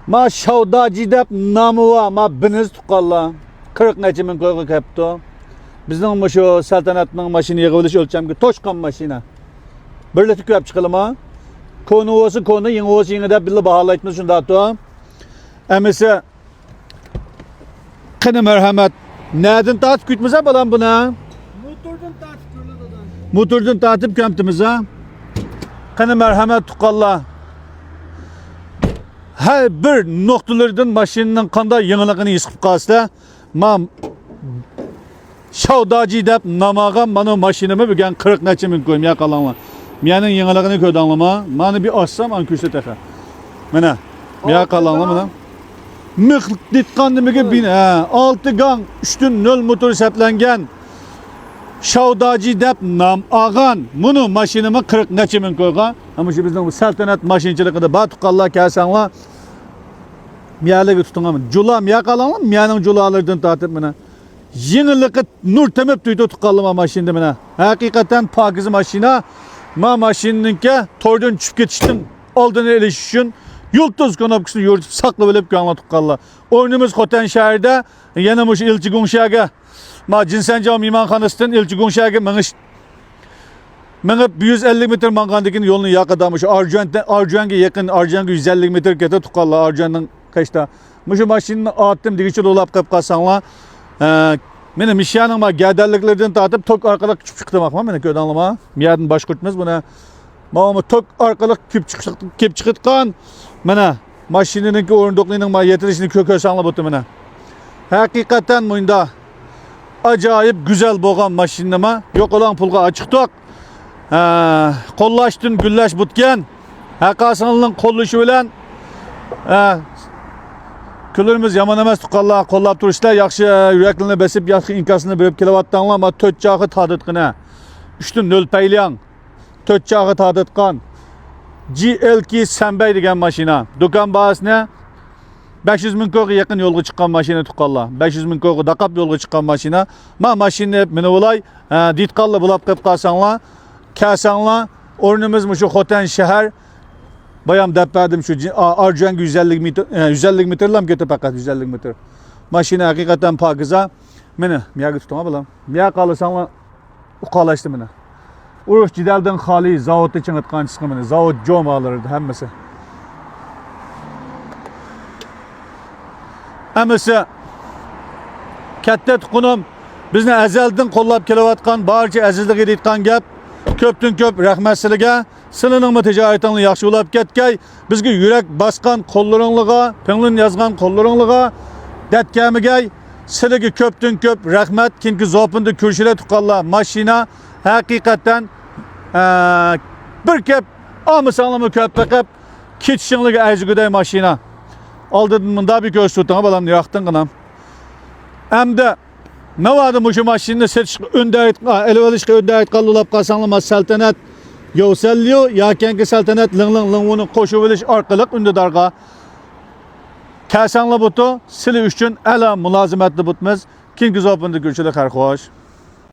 Ma Şavdacı dep namı var, ma biniz tuqalla. 40 neçe min koyga kepti. Bizning şu saltanatning maşini yig'ilish o'lchamga to'shqan mashina. Birletib ko'p chiqilib ma. Konu olsa konu, yeni olsa yeni deb bilib baholaymiz shunda to. Emisi qani marhamat. Nereden tartib kütmüze balam buna? Motordan tartib ko'radi odam. Motordan tartib kömtimize. Qani marhamat tuqalla. Her bir noktalardan maşinin qanday yeniligini yiqib qolsa, ma Şavdacı deb namagan mana mashinamni bugun 40 necha min qo'yim yaqalanlar. Mening yeniligini ko'rdinglarmi? Mani bir assam an ko'rsataqa. Mana yaqalanlar mana. Mıqliq ditqandimiga bina 6 gang 3.0 motor hisoblangan Şavdacı deb nam olgan buni mashinamni 40 necha min qo'ygan. Ama shu bizning saltanat mashinchiligida batuqallar kelsanglar miyaliga tutinglar. Julam yaqalanlar, mening julalardan tortib mana. Yenilikı nur temep duydu tuqqanlıma maşinde mine. Hakikaten pakiz maşina. Ma maşininki tordan çıkıp geçtim. Aldığını eleşişin. Yultuz konapkısını yürütüp saklı bilip kanla tuqqanla. Oyunumuz Xoten şehirde. Yine muş ilçi Gunşaga. Ma Cinsenca Mimanxanası'nın ilçi Gunşaga mınış. Mınıp 150 metre mangandikin yolunu yakadamış. Arjuan'a yakın. Arjuan'a 150 metre kete tuqqanla. Arjuan'ın kaçta. Muşu maşinini attım. Digiçi dolap kap kasanla. Benim işyanım var, gədərliklərdən tartıb tok arqalıq küp çıxdım axma, məni köd anlama. Miyadın baş qurtmaz buna. Mağamı tok arqalıq küp çıxıtqan. Mənə, maşinininki orunduqluyunun yetirişini kökös anla butu mənə. Hakikaten bunda acayip güzel boğan maşinima. Yok olan pulga açıqdıq. Kollaşdın, güllaş butken. Hakasınlığın kolluşu bilen. Külürümüz yaman emas tuqqanlar qo'llab turishlar, yaxshi yuraklarni besib, yaxshi inkasini berib kelyaptanlar, ama 4 jag'i taditqina. 3.0 payliyan. 4 jag'i taditqan. GLK Sambay degan mashina. Do'kon bahasini 500 ming ko'ga yaqin yo'lga chiqqan mashina tuqqanlar. 500 ming ko'ga daqab yo'lga chiqqan mashina. Ma mashinani meni olay ditqanlar bulab qilib qolsanglar, kelsanglar, o'rnimiz shu Xoten shahar. Bayam depredim şu Arjuan'a 150 metre, 150 metre lam götü fakat 150 metre. Maşina hakikaten pakiza. Meni miyaga tutma bilam. Miyaga qalısanlar uqalaştı meni. Uruş cidaldan xali zavod için atqan chiqi meni. Zavod jom alırdı hammasi. Hammasi katta tuqunum bizni azaldan qo'llab kelayotgan barcha azizlik etgan gap. Köptün köp rahmat sizlarga. Sizlarning tijoratingiz yaxshi bo'lib ketgay, bizga yurak basqan qo'llaringizga, ko'nglim yozgan qo'llaringizga datkamigay, sizlarga köptün köp rahmat. Kinki zopinda ko'rishlar tuqqanlar mashina haqiqatan bir kep olmasanlarmi ko'p paqab ketishinglarga arziguday mashina. Oldidan bunda bir ko'rsatdim balam, yoqtin qanam. Hamda navada şu maşinni setish undayt, elvalishga undayt qolib qolsanglar saltanat Yoselliyo yakenki saltanat ling qo'shib bilish orqali undadarga kasanglar butu sizlar uchun ala mulozimatli butmiz. Kinki zopinda ko'rishlar xar xo'sh.